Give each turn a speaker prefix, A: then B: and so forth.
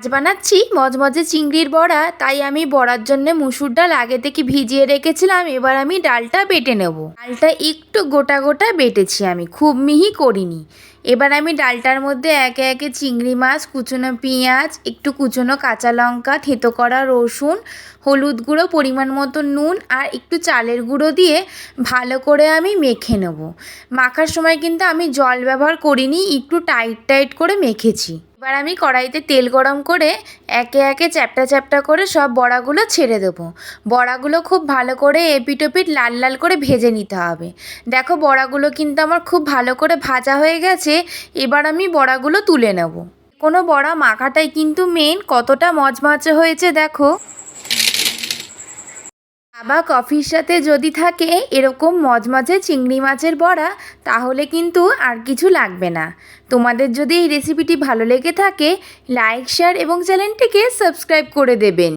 A: আজ বানাচ্ছি মজমজে চিংড়ির বড়া। তাই আমি বড়ার জন্য মুসুর ডাল আগে থেকে ভিজিয়ে রেখেছিলাম। এবার আমি ডালটা বেটে নেব। ডালটা একটু গোটা গোটা বেটেছি, আমি খুব মিহি করিনি। এবার আমি ডালটার মধ্যে একে একে চিংড়ি মাছ, কুচনো পেঁয়াজ, একটু কুচনো কাঁচা লঙ্কা, থেঁতো করা রসুন, হলুদ গুঁড়ো, পরিমাণ মতো নুন আর একটু চালের গুঁড়ো দিয়ে ভালো করে আমি মেখে নেব। মাখার সময় কিন্তু আমি জল ব্যবহার করিনি, একটু টাইট টাইট করে মেখেছি। এবার আমি কড়াইতে তেল গরম করে একে একে চ্যাপটা চ্যাপটা করে সব বড়াগুলো ছেড়ে দেবো। বড়াগুলো খুব ভালো করে এপিট ওপিট লাল লাল করে ভেজে নিতে হবে। দেখো বড়াগুলো কিন্তু আমার খুব ভালো করে ভাজা হয়ে গেছে। এবার আমি বড়াগুলো তুলে নেব। কোনো বড়া মাখাটাই কিন্তু মেন, কতটা মচমচে হয়েছে দেখো। চা বা কফির সাথে যদি থাকে এরকম মচমচে চিংড়ি মাছের বড়া, তাহলে কিন্তু আর কিছু লাগবে না। তোমাদের যদি এই রেসিপিটি ভালো লেগে থাকে, লাইক, শেয়ার এবং চ্যানেলটিকে সাবস্ক্রাইব করে দেবেন।